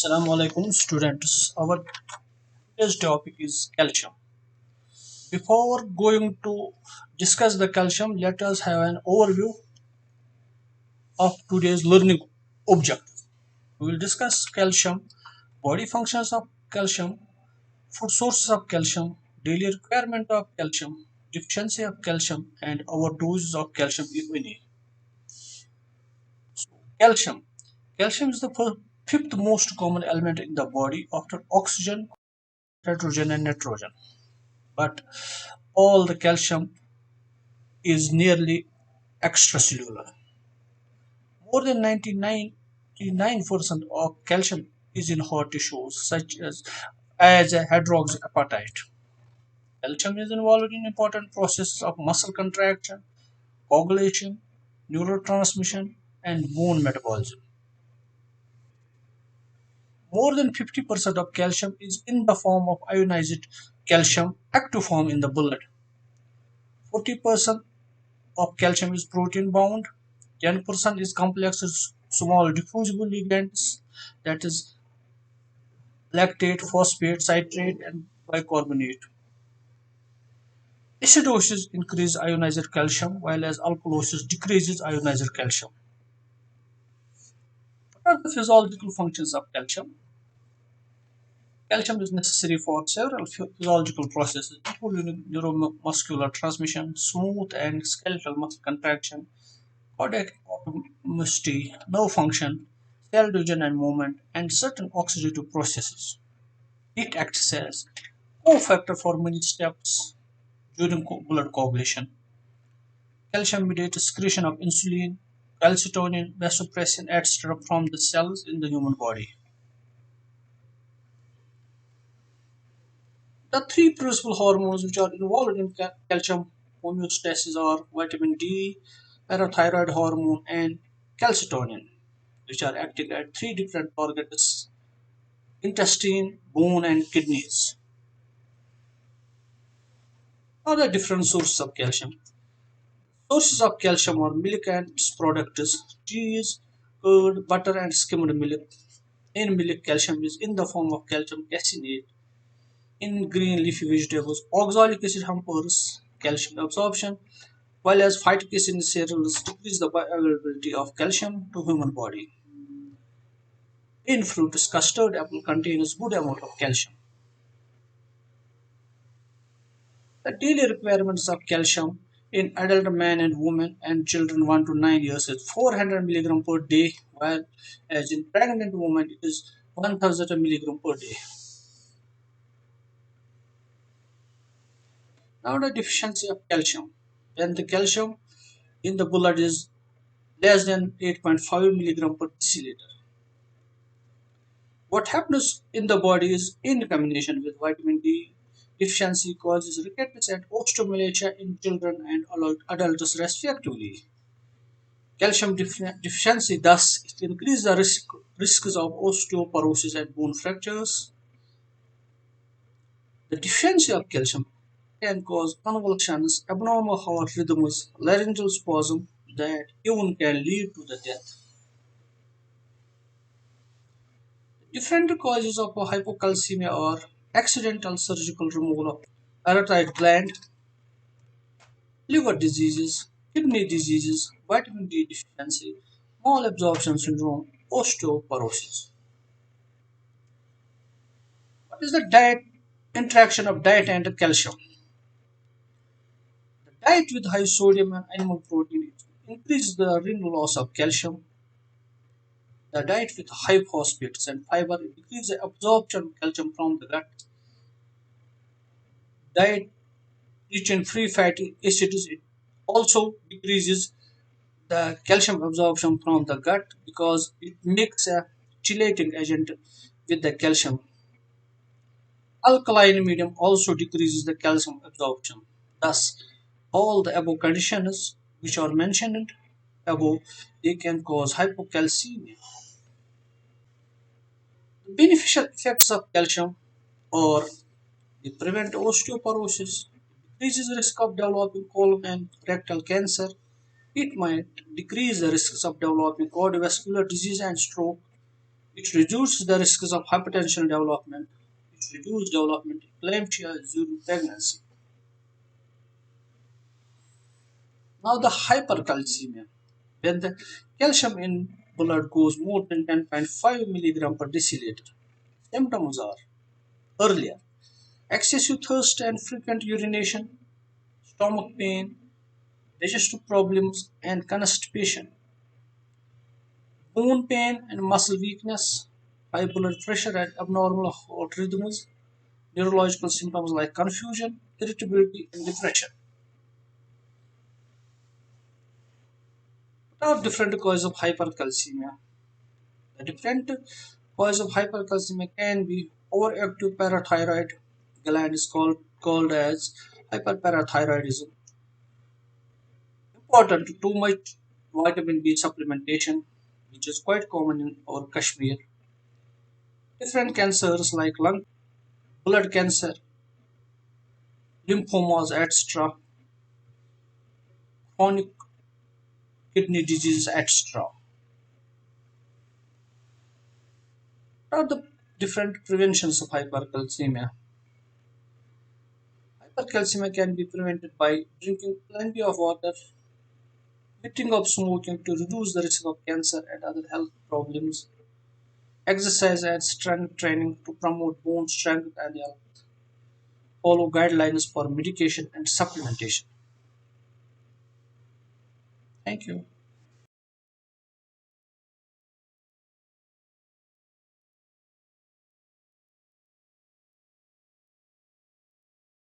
Assalamu alaikum students. Our today's topic is calcium. Before going to discuss the calcium, let us have an overview of today's learning objective. We will discuss calcium, body functions of calcium, food sources of calcium, daily requirement of calcium, deficiency of calcium, and our doses of calcium if any. Calcium. Calcium is the fifth most common element in the body after oxygen, hydrogen, and nitrogen. But all the calcium is nearly extracellular. More than 99% of calcium is in hard tissues, such as a hydroxyapatite. Calcium is involved in important processes of muscle contraction, coagulation, neurotransmission, and bone metabolism. More than 50% of calcium is in the form of ionized calcium, active form in the blood. 40% of calcium is protein bound, 10% is complex small diffusible ligands, that is lactate, phosphate, citrate, and bicarbonate. Acidosis increases ionized calcium, while as alkalosis decreases ionized calcium. What are the physiological functions of calcium? Calcium is necessary for several physiological processes, including neuromuscular transmission, smooth and skeletal muscle contraction, cardiac homeostasis, nerve function, cell division and movement, and certain oxidative processes. It acts as cofactor for many steps during blood coagulation. Calcium mediates secretion of insulin, calcitonin, vasopressin, etc. from the cells in the human body. The three principal hormones which are involved in calcium homeostasis are vitamin D, parathyroid hormone, and calcitonin, which are acting at three different organs: intestine, bone, and kidneys. Now, the different sources of calcium. Sources of calcium are milk and its products, cheese, curd, butter, and skimmed milk. In milk, calcium is in the form of calcium caseinate. In green leafy vegetables, oxalic acid hampers calcium absorption, while as phytic acid in cereals decrease the bioavailability of calcium to human body. In fruits, custard apple contains good amount of calcium. The daily requirements of calcium in adult men and women and children 1 to 9 years is 400 milligram per day, while as in pregnant women it is 1000 milligram per day. Now the deficiency of calcium. When the calcium in the blood is less than 8.5 milligram per deciliter. What happens in the body is in combination with vitamin D deficiency causes rickets and osteomalacia in children and adults respectively. Calcium deficiency thus increases the risks of osteoporosis and bone fractures. The deficiency of calcium can cause convulsions, abnormal heart rhythms, laryngeal spasm that even can lead to the death. Different causes of hypocalcemia are accidental surgical removal of thyroid gland, liver diseases, kidney diseases, vitamin D deficiency, malabsorption syndrome, osteoporosis. What is the diet interaction of diet and calcium? The diet with high sodium and animal protein increases the renal loss of calcium. The diet with high phosphates and fiber decreases the absorption of calcium from the gut. Diet rich in free fatty acids it also decreases the calcium absorption from the gut because it makes a chelating agent with the calcium. Alkaline medium also decreases the calcium absorption. Thus, all the above conditions which are mentioned above, they can cause hypocalcemia. The beneficial effects of calcium are they prevent osteoporosis, decreases the risk of developing colon and rectal cancer. It might decrease the risks of developing cardiovascular disease and stroke. It reduces the risks of hypertension development. It reduces development of eclampsia during pregnancy. Now the hypercalcemia. When the calcium in blood goes more than 10.5 milligram per deciliter, symptoms are earlier excessive thirst and frequent urination, stomach pain, digestive problems, and constipation, bone pain and muscle weakness, high blood pressure and abnormal heart rhythms, neurological symptoms like confusion, irritability, and depression. What are different causes of hypercalcemia? The different causes of hypercalcemia can be overactive parathyroid gland is called as hyperparathyroidism. Important too much vitamin B supplementation, which is quite common in our Kashmir. Different cancers like lung, blood cancer, lymphomas, etc., chronic kidney disease, etc. What are the different preventions of hypercalcemia? Hypercalcemia can be prevented by drinking plenty of water, quitting of smoking to reduce the risk of cancer and other health problems, exercise and strength training to promote bone strength and health, follow guidelines for medication and supplementation. Thank you.